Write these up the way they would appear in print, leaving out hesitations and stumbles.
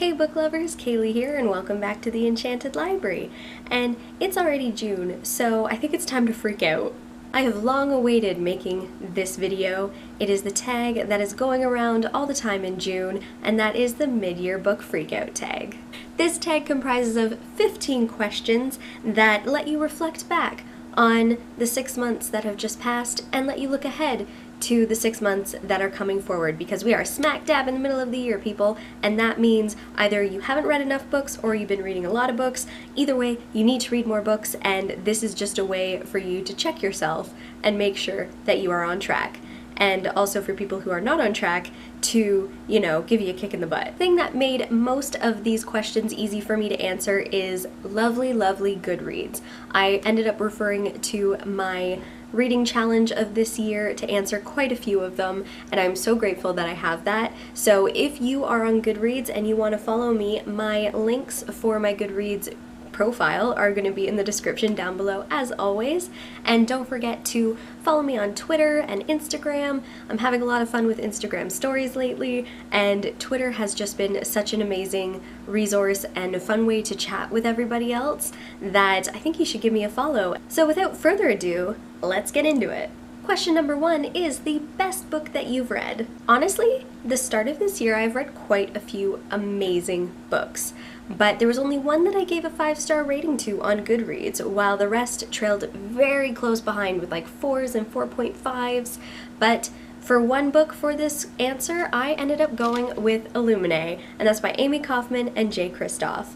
Hey book lovers, Kaylee here and welcome back to the Enchanted Library. And it's already June, so I think it's time to freak out. I have long awaited making this video. It is the tag that is going around all the time in June, and that is the mid-year book freakout tag. This tag comprises of 15 questions that let you reflect back on the 6 months that have just passed and let you look ahead to the 6 months that are coming forward, because we are smack dab in the middle of the year, people, and that means either you haven't read enough books or you've been reading a lot of books. Either way, you need to read more books, and this is just a way for you to check yourself and make sure that you are on track. And also for people who are not on track to, give you a kick in the butt. The thing that made most of these questions easy for me to answer is lovely, lovely Goodreads. I ended up referring to my reading challenge of this year to answer quite a few of them, and I'm so grateful that I have that. So if you are on Goodreads and you want to follow me, my links for my Goodreads profile are going to be in the description down below as always. And don't forget to follow me on Twitter and Instagram. I'm having a lot of fun with Instagram stories lately, and Twitter has just been such an amazing resource and a fun way to chat with everybody else that I think you should give me a follow. So without further ado, let's get into it. Question number 1 is the best book that you've read. Honestly, the start of this year I've read quite a few amazing books, but there was only one that I gave a 5-star rating to on Goodreads, while the rest trailed very close behind with like 4s and 4.5s. But for one book for this answer, I ended up going with Illuminae, and that's by Amy Kaufman and Kristoff.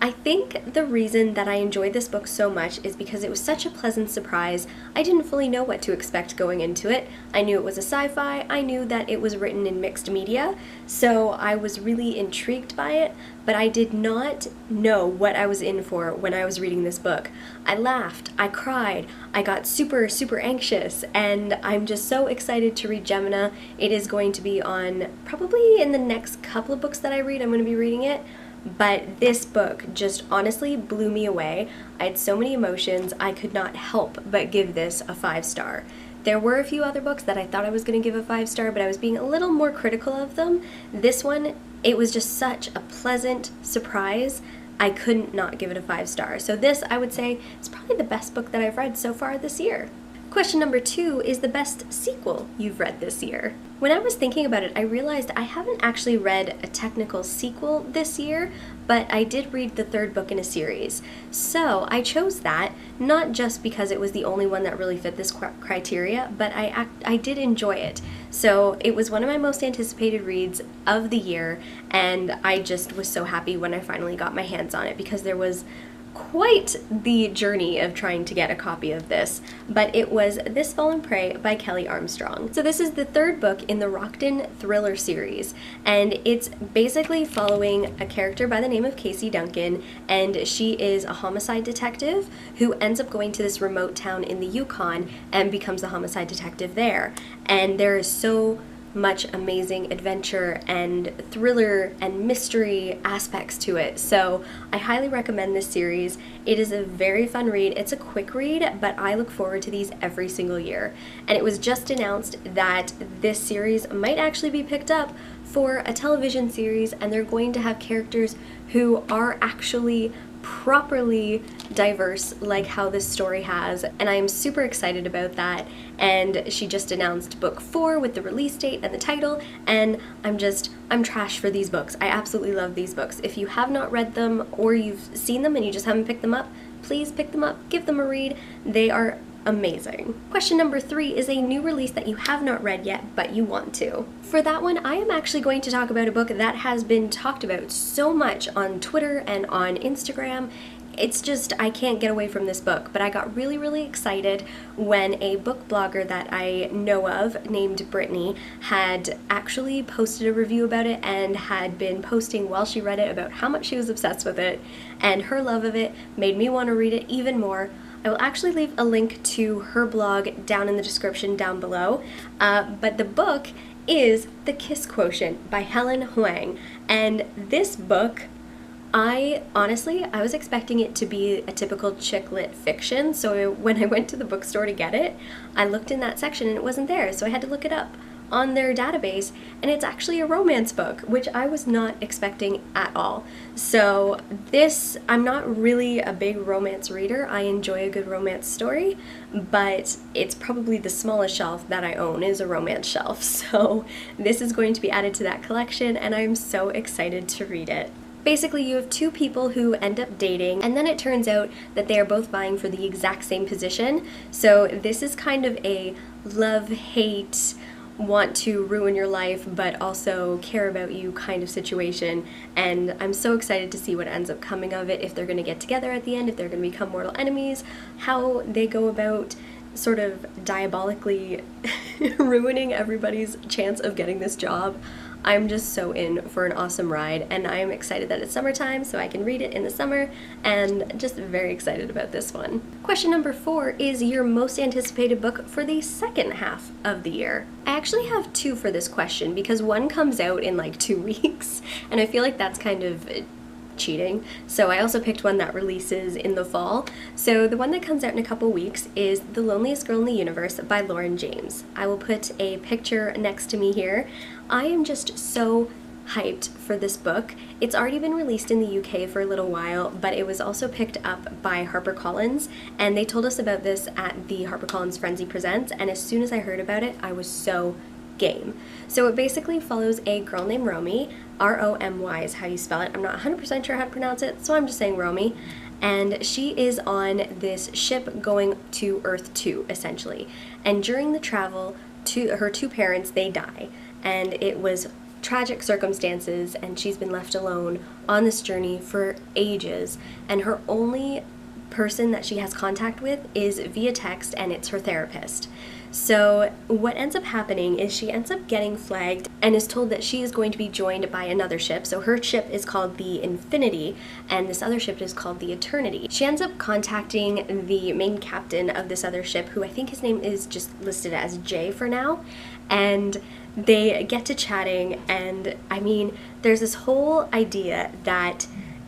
I think the reason that I enjoyed this book so much is because it was such a pleasant surprise. I didn't fully know what to expect going into it. I knew it was a sci-fi, I knew that it was written in mixed media, so I was really intrigued by it, but I did not know what I was in for when I was reading this book. I laughed, I cried, I got super, super anxious, and I'm just so excited to read Gemina. It is going to be on probably in the next couple of books that I read, I'm going to be reading it. But this book just honestly blew me away. I had so many emotions, I could not help but give this a 5-star. There were a few other books that I thought I was going to give a 5-star, but I was being a little more critical of them. This one, it was just such a pleasant surprise, I couldn't not give it a 5-star. So this, I would say, is probably the best book that I've read so far this year. Question number 2 is the best sequel you've read this year. When I was thinking about it, I realized I haven't actually read a technical sequel this year, but I did read the 3rd book in a series. So I chose that, not just because it was the only one that really fit this criteria, but I did enjoy it. So it was one of my most anticipated reads of the year, and I just was so happy when I finally got my hands on it, because there was quite the journey of trying to get a copy of this, but it was This Fallen Prey by Kelley Armstrong. So this is the 3rd book in the Rockton thriller series, and it's basically following a character by the name of Casey Duncan, and she is a homicide detective who ends up going to this remote town in the Yukon and becomes the homicide detective there. And there is so much amazing adventure and thriller and mystery aspects to it. So I highly recommend this series. It is a very fun read. It's a quick read, but I look forward to these every single year. And it was just announced that this series might actually be picked up for a television series, and they're going to have characters who are actually properly diverse, like how this story has, and I am super excited about that. And she just announced book 4 with the release date and the title, and I'm trash for these books. I absolutely love these books. If you have not read them, or you've seen them and you just haven't picked them up, please pick them up, give them a read. They are amazing. Question number 3 is a new release that you have not read yet, but you want to. For that one, I am actually going to talk about a book that has been talked about so much on Twitter and on Instagram. It's just, I can't get away from this book, but I got really, really excited when a book blogger that I know of named Brittany had actually posted a review about it and had been posting while she read it about how much she was obsessed with it, and her love of it made me want to read it even more. I will actually leave a link to her blog down in the description down below, but the book is The Kiss Quotient by Helen Hoang, and this book, I was expecting it to be a typical chick lit fiction, so when I went to the bookstore to get it, I looked in that section and it wasn't there, so I had to look it up. on their database, and it's actually a romance book, which I was not expecting at all. So this, I'm not really a big romance reader. I enjoy a good romance story, but it's probably the smallest shelf that I own is a romance shelf. So this is going to be added to that collection, and I'm so excited to read it. Basically, you have two people who end up dating, and then it turns out that they are both vying for the exact same position. So this is kind of a love-hate, want to ruin your life but also care about you kind of situation, and I'm so excited to see what ends up coming of it, if they're going to get together at the end, if they're going to become mortal enemies, how they go about sort of diabolically ruining everybody's chance of getting this job. I'm just so in for an awesome ride, and I'm excited that it's summertime so I can read it in the summer, and just very excited about this one. Question number 4 is your most anticipated book for the second half of the year. I actually have 2 for this question because one comes out in like 2 weeks, and I feel like that's kind of cheating. So I also picked one that releases in the fall. So the one that comes out in a couple weeks is The Loneliest Girl in the Universe by Lauren James. I will put a picture next to me here. I am just so hyped for this book. It's already been released in the UK for a little while, but it was also picked up by HarperCollins, and they told us about this at the HarperCollins Frenzy Presents, and as soon as I heard about it, I was so game. So it basically follows a girl named Romy. R-O-M-Y is how you spell it. I'm not 100% sure how to pronounce it, so I'm just saying Romy. And she is on this ship going to Earth 2, essentially. And during the travel, her 2 parents, they die. And it was tragic circumstances, and she's been left alone on this journey for ages. And her only person that she has contact with is via text, and it's her therapist. So what ends up happening is she ends up getting flagged and is told that she is going to be joined by another ship. So her ship is called the Infinity, and this other ship is called the Eternity. She ends up contacting the main captain of this other ship, who I think his name is just listed as Jay for now, and they get to chatting, and I mean, there's this whole idea that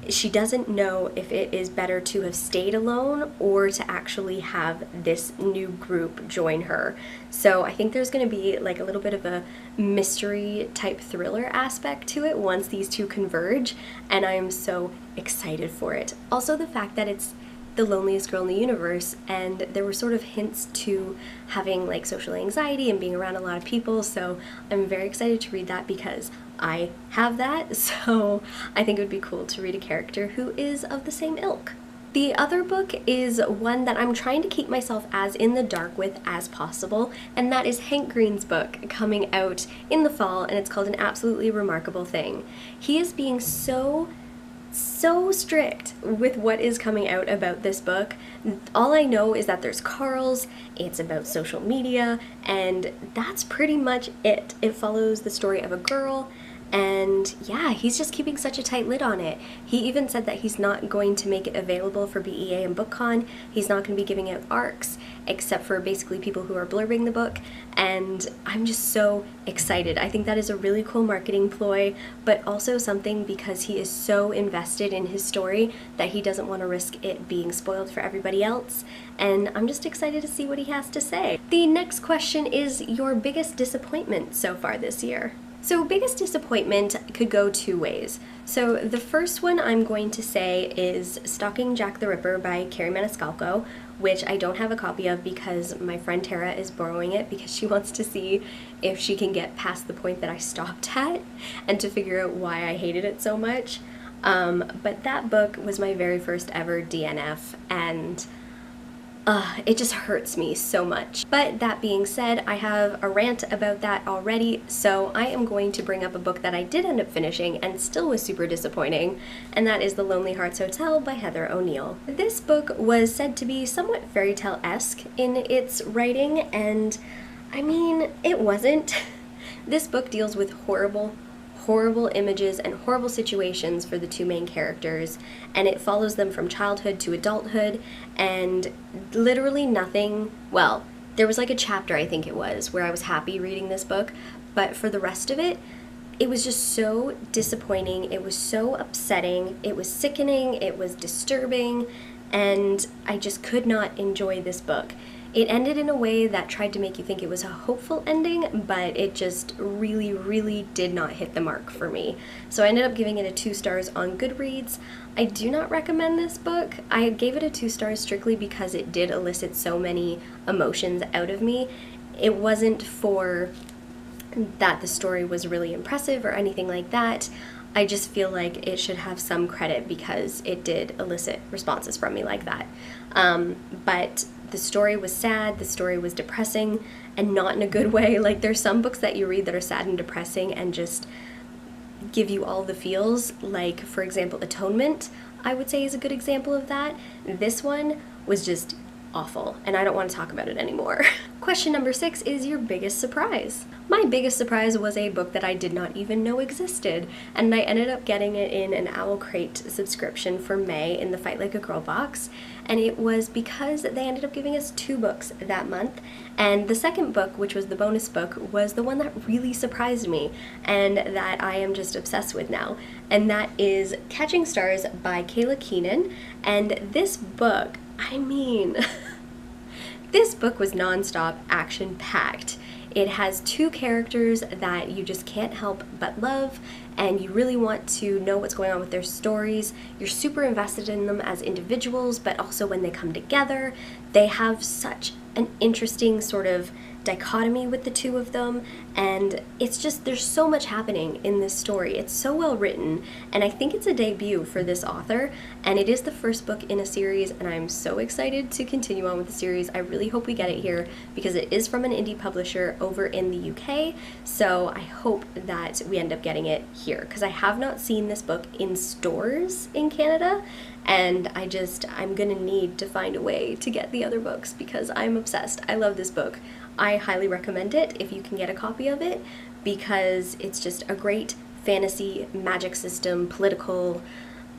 she doesn't know if it is better to have stayed alone or to actually have this new group join her. So I think there's going to be like a little bit of a mystery type thriller aspect to it once these two converge, and I am so excited for it. Also the fact that it's the loneliest girl in the universe, and there were sort of hints to having like social anxiety and being around a lot of people, so I'm very excited to read that because I have that, so I think it would be cool to read a character who is of the same ilk. The other book is one that I'm trying to keep myself as in the dark with as possible, and that is Hank Green's book coming out in the fall, and it's called An Absolutely Remarkable Thing. He is being so strict with what is coming out about this book. All I know is that there's Carl's, it's about social media, and that's pretty much it. It follows the story of a girl, and yeah, he's just keeping such a tight lid on it. He even said that he's not going to make it available for BEA and BookCon. He's not going to be giving out ARCs, except for basically people who are blurbing the book, and I'm just so excited. I think that is a really cool marketing ploy, but also something because he is so invested in his story that he doesn't want to risk it being spoiled for everybody else, and I'm just excited to see what he has to say. The next question is your biggest disappointment so far this year. So biggest disappointment could go 2 ways. So the first one I'm going to say is Stalking Jack the Ripper by Kerri Maniscalco, which I don't have a copy of because my friend Tara is borrowing it because she wants to see if she can get past the point that I stopped at and to figure out why I hated it so much. But that book was my very first ever DNF, and it just hurts me so much. But that being said, I have a rant about that already, so I am going to bring up a book that I did end up finishing and still was super disappointing, and that is The Lonely Hearts Hotel by Heather O'Neill. This book was said to be somewhat fairy tale-esque in its writing, and I mean, it wasn't. This book deals with horrible images and horrible situations for the 2 main characters, and it follows them from childhood to adulthood, and literally nothing, well, there was like a chapter I think it was where I was happy reading this book, but for the rest of it, it was just so disappointing, it was so upsetting, it was sickening, it was disturbing, and I just could not enjoy this book. It ended in a way that tried to make you think it was a hopeful ending, but it just really did not hit the mark for me. So I ended up giving it a 2 stars on Goodreads. I do not recommend this book. I gave it a 2 stars strictly because it did elicit so many emotions out of me. It wasn't for that the story was really impressive or anything like that. I just feel like it should have some credit because it did elicit responses from me like that. But the story was sad, the story was depressing, and not in a good way. Like, there's some books that you read that are sad and depressing and just give you all the feels. Like, for example, Atonement, I would say, is a good example of that. This one was just awful, and I don't want to talk about it anymore. Question number 6 is your biggest surprise. My biggest surprise was a book that I did not even know existed, and I ended up getting it in an Owl Crate subscription for May in the Fight Like a Girl box, and it was because they ended up giving us 2 books that month, and the second book, which was the bonus book, was the one that really surprised me and that I am just obsessed with now, and that is Catching Stars by Kayla Keenan. And this book, I mean, this book was non-stop action-packed. It has 2 characters that you just can't help but love, and you really want to know what's going on with their stories. You're super invested in them as individuals, but also when they come together, they have such an interesting sort of dichotomy with the 2 of them, and it's just, there's so much happening in this story. It's so well written, and I think it's a debut for this author, and it is the first book in a series, and I'm so excited to continue on with the series. I really hope we get it here because it is from an indie publisher over in the UK, so I hope that we end up getting it here because I have not seen this book in stores in Canada, and I'm gonna need to find a way to get the other books because I'm obsessed. I love this book. I highly recommend it if you can get a copy of it because it's just a great fantasy, magic system, political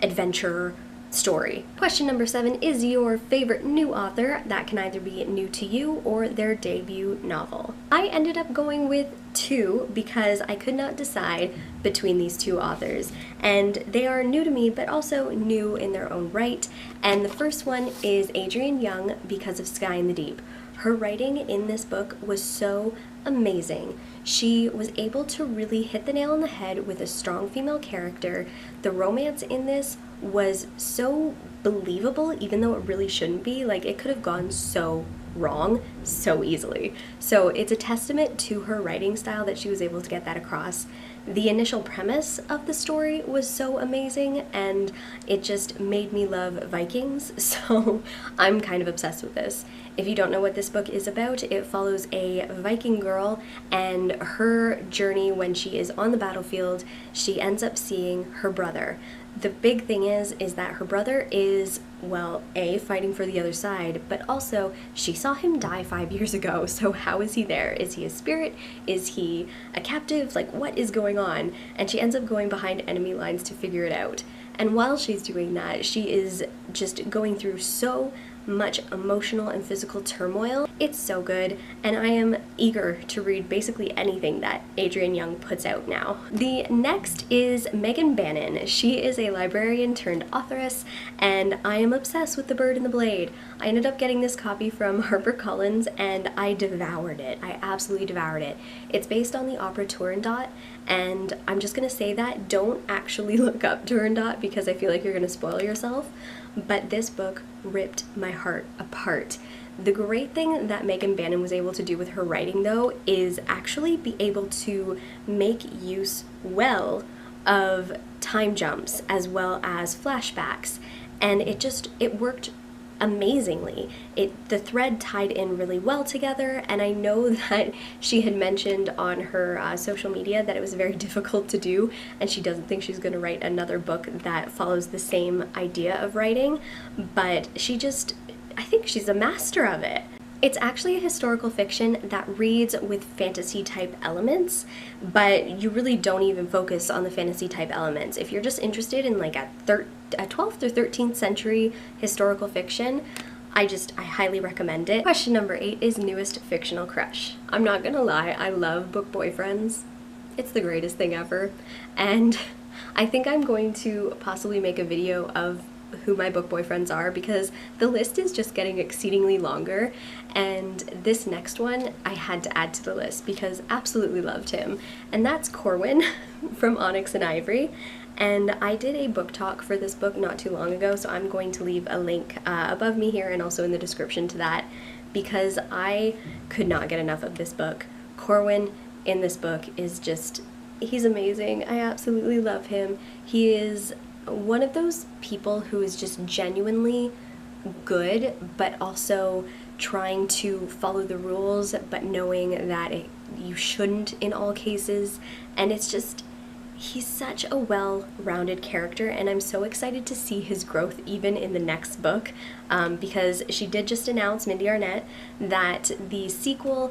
adventure story. Question number 7 is your favorite new author. That can either be new to you or their debut novel. I ended up going with 2 because I could not decide between these 2 authors, and they are new to me but also new in their own right. And the first one is Adrienne Young because of Sky in the Deep. Her writing in this book was so amazing. She was able to really hit the nail on the head with a strong female character. The romance in this was so believable, even though it really shouldn't be. Like, it could have gone so wrong so easily. So it's a testament to her writing style that she was able to get that across. The initial premise of the story was so amazing, and it just made me love Vikings, so I'm kind of obsessed with this. If you don't know what this book is about, it follows a Viking girl and her journey when she is on the battlefield. She ends up seeing her brother. The big thing is that her brother is, well, A, fighting for the other side, but also she saw him die 5 years ago, so how is he there? Is he a spirit? Is he a captive? Like, what is going on? And she ends up going behind enemy lines to figure it out. And while she's doing that, she is just going through so much emotional and physical turmoil. It's so good, and I am eager to read basically anything that Adrienne Young puts out now. The next is Megan Bannen. She is a librarian turned authoress, and I am obsessed with The Bird and the Blade. I ended up getting this copy from HarperCollins, and I devoured it. I absolutely devoured it. It's based on the opera Turandot, and I'm just gonna say that don't actually look up Turandot because I feel like you're gonna spoil yourself, but this book ripped my heart apart. The great thing that Megan Bannen was able to do with her writing, though, is actually be able to make use well of time jumps as well as flashbacks, and it worked amazingly. The thread tied in really well together, and I know that she had mentioned on her social media that it was very difficult to do, and she doesn't think she's going to write another book that follows the same idea of writing, but I think she's a master of it. It's actually a historical fiction that reads with fantasy type elements, but you really don't even focus on the fantasy type elements. If you're just interested in like a 12th or 13th century historical fiction, I highly recommend it. Question number 8 is newest fictional crush. I'm not gonna lie, I love book boyfriends. It's the greatest thing ever, and I think I'm going to possibly make a video of who my book boyfriends are, because the list is just getting exceedingly longer, and this next one I had to add to the list because absolutely loved him, and that's Corwin from Onyx and Ivory. And I did a book talk for this book not too long ago, so I'm going to leave a link above me here and also in the description to that, because I could not get enough of this book. Corwin in this book is just, he's amazing. I absolutely love him. He is one of those people who is just genuinely good, but also trying to follow the rules, but knowing that you shouldn't in all cases. And it's just, he's such a well-rounded character, and I'm so excited to see his growth even in the next book, because she did just announce, Mindee Arnett, that the sequel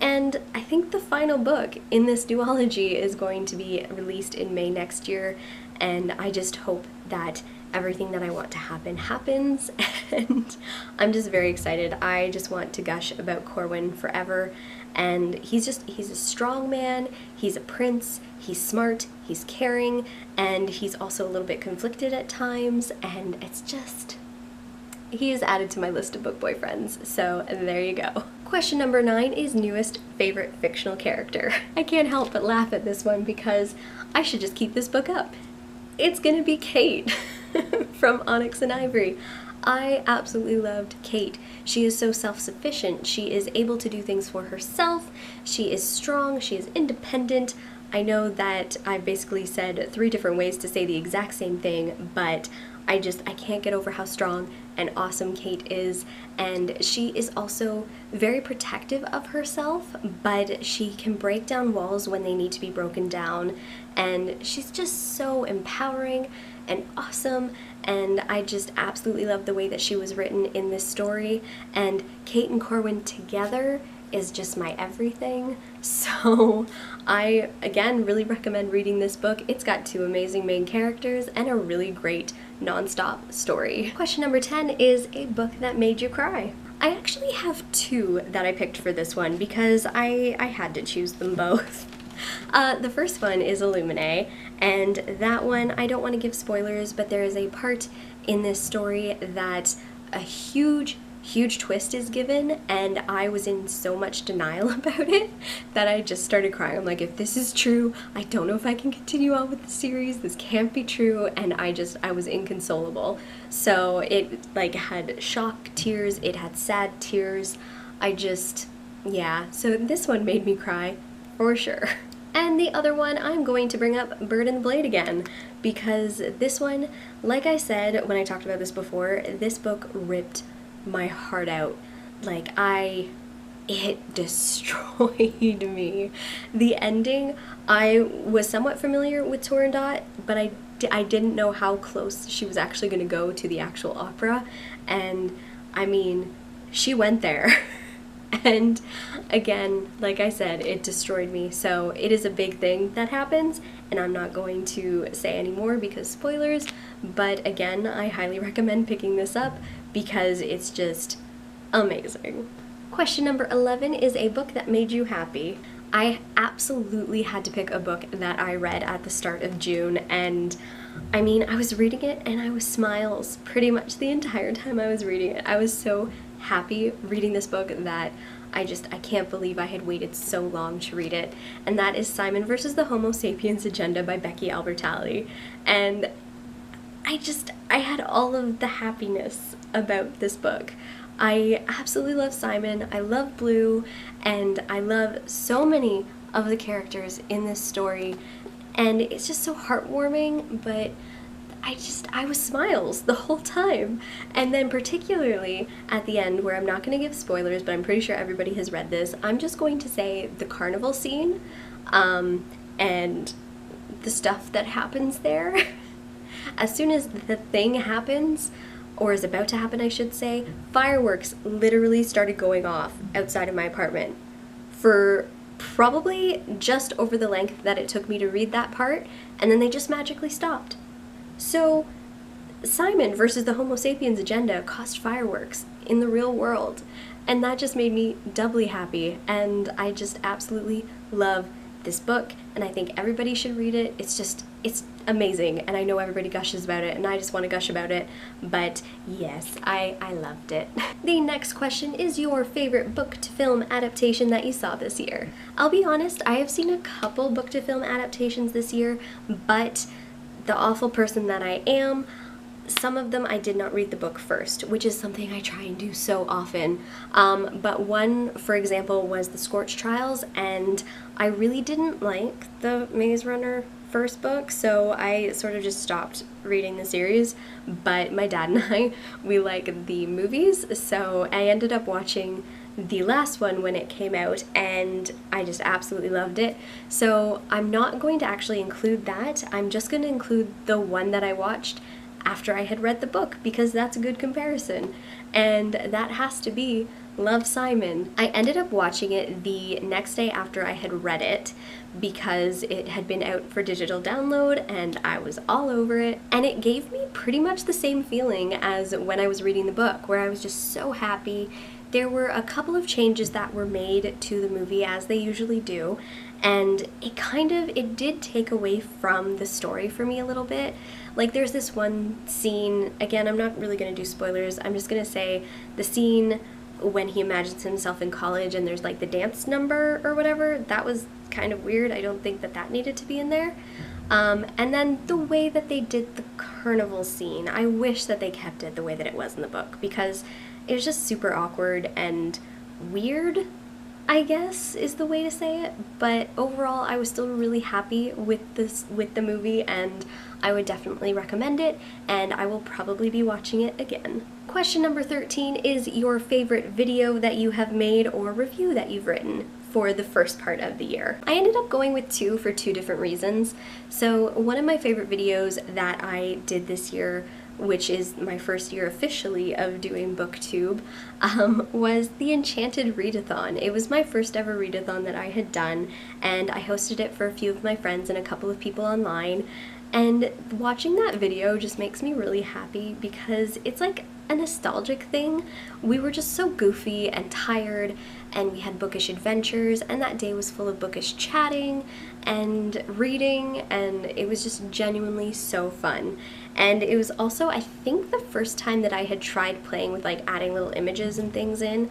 and I think the final book in this duology is going to be released in May next year, and I just hope that everything that I want to happen happens, and I'm just very excited. I just want to gush about Corwin forever, and he's a strong man, he's a prince, he's smart, he's caring, and he's also a little bit conflicted at times, and it's just, he is added to my list of book boyfriends, so there you go. Question number 9 is newest favorite fictional character. I can't help but laugh at this one because I should just keep this book up. It's gonna be Kate from Onyx and Ivory. I absolutely loved Kate. She is so self-sufficient. She is able to do things for herself. She is strong. She is independent. I know that I basically said 3 different ways to say the exact same thing, but I can't get over how strong and awesome Kate is, and she is also very protective of herself, but she can break down walls when they need to be broken down, and she's just so empowering and awesome, and I just absolutely love the way that she was written in this story, and Kate and Corwin together is just my everything. So I, again, really recommend reading this book. It's got 2 amazing main characters and a really great non-stop story. Question number 10 is a book that made you cry. I actually have 2 that I picked for this one because I had to choose them both. The first one is Illuminae, and that one, I don't want to give spoilers, but there is a part in this story that a huge twist is given, and I was in so much denial about it that I just started crying. I'm like, if this is true, I don't know if I can continue on with the series. This can't be true, and I was inconsolable. So it like had shock tears, it had sad tears. Yeah, so this one made me cry for sure. And the other one, I'm going to bring up Bird and the Blade again, because this one, like I said when I talked about this before, this book ripped my heart out. Like, it destroyed me. The ending, I was somewhat familiar with Turandot, but I didn't know how close she was actually going to go to the actual opera, and I mean, she went there. And again, like I said, it destroyed me. So it is a big thing that happens, and I'm not going to say any more because spoilers, but again, I highly recommend picking this up because it's just amazing. Question number 11 is a book that made you happy. I absolutely had to pick a book that I read at the start of June, and I mean, I was reading it and I was smiles pretty much the entire time I was reading it. I was so happy reading this book that I can't believe I had waited so long to read it, and that is Simon versus the Homo Sapiens Agenda by Becky Albertalli. And I had all of the happiness about this book. I absolutely love Simon, I love Blue, and I love so many of the characters in this story, and it's just so heartwarming, but I was smiles the whole time. And then particularly at the end, where I'm not going to give spoilers, but I'm pretty sure everybody has read this, I'm just going to say the carnival scene, and the stuff that happens there. As soon as the thing happens, or is about to happen I should say, fireworks literally started going off outside of my apartment for probably just over the length that it took me to read that part, and then they just magically stopped. So Simon versus the Homo Sapiens Agenda caused fireworks in the real world, and that just made me doubly happy, and I just absolutely love this book, and I think everybody should read it. It's amazing, and I know everybody gushes about it, and I just want to gush about it, but yes, I loved it. The next question is your favorite book to film adaptation that you saw this year. I'll be honest, I have seen a couple book to film adaptations this year, but the awful person that I am, some of them I did not read the book first, which is something I try and do so often. But one, for example, was The Scorch Trials, and I really didn't like the Maze Runner first book, so I sort of just stopped reading the series. But my dad and I, we like the movies, so I ended up watching the last one when it came out, and I just absolutely loved it. So I'm not going to actually include that. I'm just going to include the one that I watched after I had read the book, because that's a good comparison, and that has to be Love, Simon. I ended up watching it the next day after I had read it because it had been out for digital download and I was all over it, and it gave me pretty much the same feeling as when I was reading the book, where I was just so happy. There were a couple of changes that were made to the movie, as they usually do, and it did take away from the story for me a little bit. Like, there's this one scene, again, I'm not really going to do spoilers, I'm just going to say the scene when he imagines himself in college and there's like the dance number or whatever, that was kind of weird. I don't think that that needed to be in there. And then the way that they did the carnival scene, I wish that they kept it the way that it was in the book, because it was just super awkward and weird, I guess is the way to say it. But overall, I was still really happy with the movie, and I would definitely recommend it, and I will probably be watching it again. Question number 13 is your favorite video that you have made or review that you've written for the first part of the year. I ended up going with two for two different reasons. So one of my favorite videos that I did this year, which is my first year officially of doing BookTube, was the Enchanted readathon. It was my first ever readathon that I had done, and I hosted it for a few of my friends and a couple of people online. And watching that video just makes me really happy because it's like a nostalgic thing. We were just so goofy and tired, and we had bookish adventures, and that day was full of bookish chatting and reading, and it was just genuinely so fun. And it was also, I think, the first time that I had tried playing with like adding little images and things in.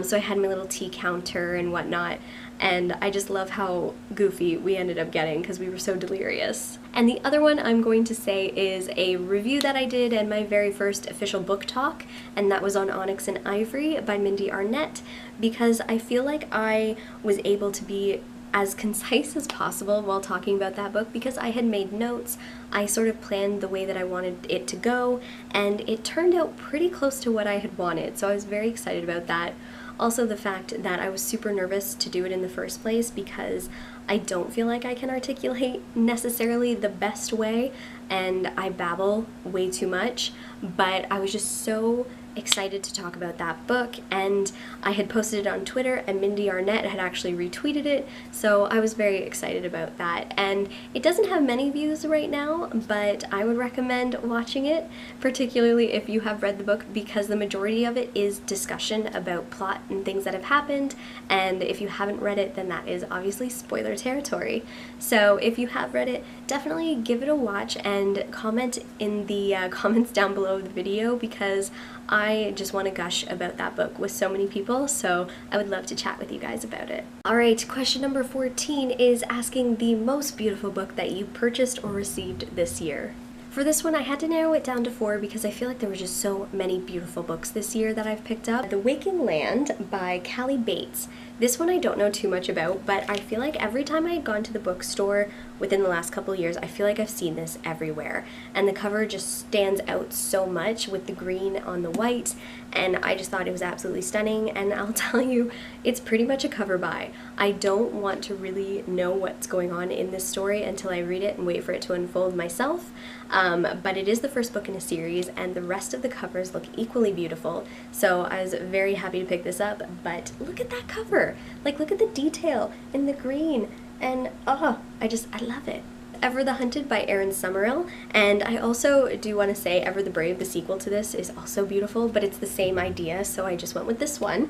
So I had my little tea counter and whatnot, and I just love how goofy we ended up getting because we were so delirious. And the other one I'm going to say is a review that I did and my very first official book talk, and that was on Onyx and Ivory by Mindee Arnett, because I feel like I was able to be as concise as possible while talking about that book because I had made notes. I sort of planned the way that I wanted it to go, and it turned out pretty close to what I had wanted, so I was very excited about that. Also, the fact that I was super nervous to do it in the first place because I don't feel like I can articulate necessarily the best way, and I babble way too much, but I was just so excited to talk about that book, and I had posted it on Twitter, and Mindee Arnett had actually retweeted it, so I was very excited about that. And it doesn't have many views right now, but I would recommend watching it, particularly if you have read the book, because the majority of it is discussion about plot and things that have happened, and if you haven't read it, then that is obviously spoiler territory. So if you have read it, definitely give it a watch and comment in the comments down below the video, because I just want to gush about that book with so many people, so I would love to chat with you guys about it. Alright, question number 14 is asking the most beautiful book that you purchased or received this year. For this one, I had to narrow it down to 4 because I feel like there were just so many beautiful books this year that I've picked up. The Waking Land by Kelley Bates. This one I don't know too much about, but I feel like every time I had gone to the bookstore within the last couple of years, I feel like I've seen this everywhere. And the cover just stands out so much with the green on the white, and I just thought it was absolutely stunning, and I'll tell you, it's pretty much a cover buy. I don't want to really know what's going on in this story until I read it and wait for it to unfold myself, but it is the first book in a series, and the rest of the covers look equally beautiful, so I was very happy to pick this up. But look at that cover! Like, look at the detail in the green, and I love it. Ever the Hunted by Erin Summerall, and I also do want to say Ever the Brave, the sequel to this, is also beautiful, but it's the same idea, so I just went with this one.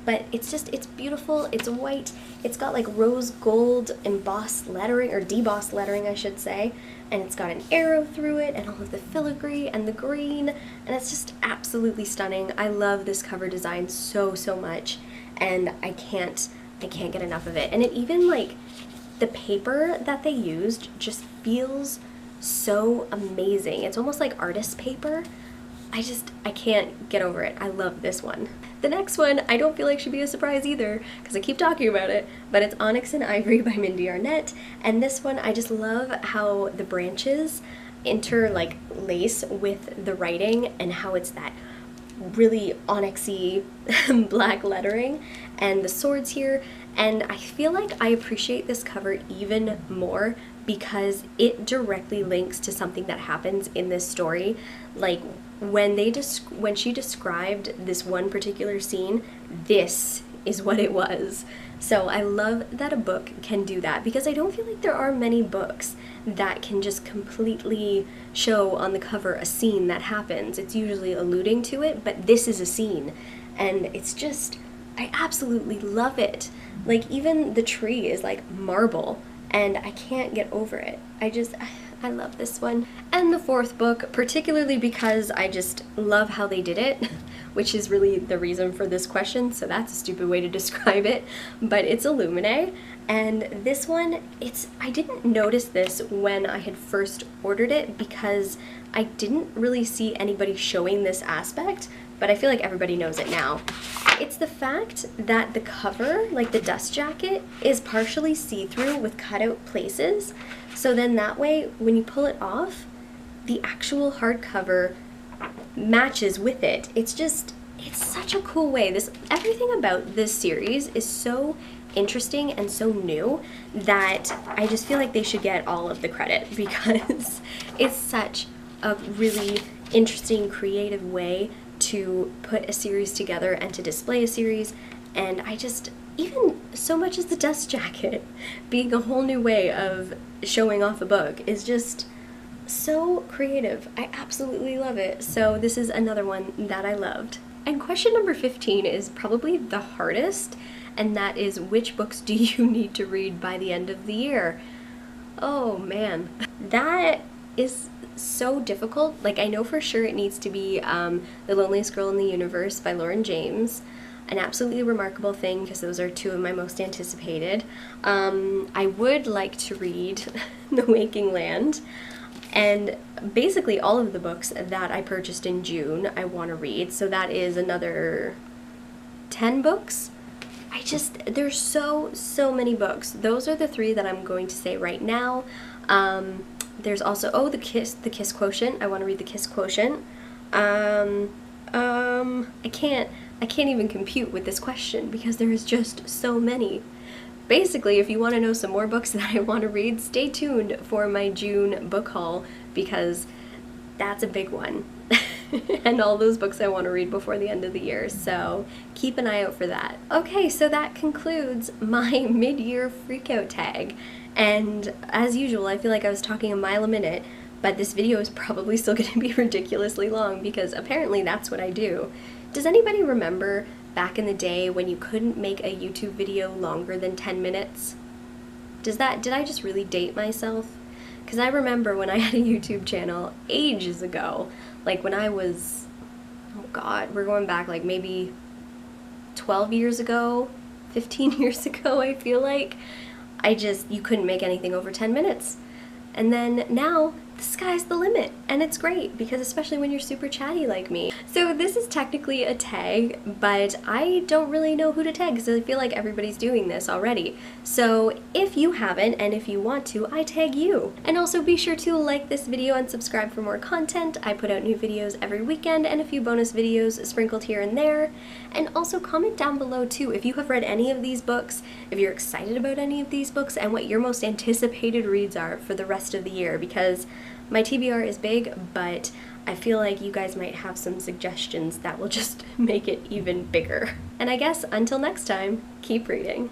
but it's beautiful. It's white. It's got like rose gold embossed lettering, or debossed lettering, I should say, and it's got an arrow through it and all of the filigree and the green, and it's just absolutely stunning. I love this cover design so much, and I can't get enough of it. And it even, like, the paper that they used just feels so amazing. It's almost like artist paper. I can't get over it. I love this one. The next one, I don't feel like should be a surprise either, because I keep talking about it, but it's Onyx and Ivory by Mindee Arnett, and this one, I just love how the branches lace with the writing, and how it's that really onyxy black lettering, and the swords here, and I feel like I appreciate this cover even more because it directly links to something that happens in this story. Like, when she described this one particular scene, this is what it was. So I love that a book can do that, because I don't feel like there are many books that can just completely show on the cover a scene that happens. It's usually alluding to it, but this is a scene, and it's just, I absolutely love it. Like, even the tree is like marble, and I can't get over it. I love this one. And the fourth book, particularly because I just love how they did it, which is really the reason for this question, so that's a stupid way to describe it, but it's Illuminae. And this one, I didn't notice this when I had first ordered it because I didn't really see anybody showing this aspect, but I feel like everybody knows it now. It's the fact that the cover, like the dust jacket, is partially see-through with cutout places. So then that way, when you pull it off, the actual hardcover matches with it. It's such a cool way. Everything about this series is so interesting and so new that I just feel like they should get all of the credit, because it's such a really interesting, creative way to put a series together and to display a series. And even so much as the dust jacket being a whole new way of showing off a book is just so creative. I absolutely love it. So this is another one that I loved. And question number 15 is probably the hardest, and that is, which books do you need to read by the end of the year? Oh man, that is so difficult. Like, I know for sure it needs to be The Loneliest Girl in the Universe by Lauren James. An absolutely remarkable thing, because those are two of my most anticipated. I would like to read The Waking Land, and basically all of the books that I purchased in June I want to read, so that is another 10 books. There's so many books. Those are the three that I'm going to say right now. There's also, the Kiss Quotient. I want to read the Kiss Quotient. I can't even compute with this question because there is just so many. Basically, if you want to know some more books that I want to read, stay tuned for my June book haul, because that's a big one. And all those books I want to read before the end of the year, so keep an eye out for that. Okay, so that concludes my mid-year freakout tag. And as usual, I feel like I was talking a mile a minute, but this video is probably still going to be ridiculously long, because apparently that's what I do. Does anybody remember back in the day when you couldn't make a YouTube video longer than 10 minutes? Did I just really date myself? Because I remember when I had a YouTube channel ages ago, like when I was, oh god, we're going back like maybe 12 years ago, 15 years ago, I feel like. You couldn't make anything over 10 minutes. And then now, the sky's the limit, and it's great, because especially when you're super chatty like me. So this is technically a tag, but I don't really know who to tag, because I feel like everybody's doing this already. So if you haven't, and if you want to, I tag you. And also be sure to like this video and subscribe for more content. I put out new videos every weekend, and a few bonus videos sprinkled here and there. And also comment down below too if you have read any of these books, if you're excited about any of these books, and what your most anticipated reads are for the rest of the year, because my TBR is big, but I feel like you guys might have some suggestions that will just make it even bigger. And I guess until next time, keep reading.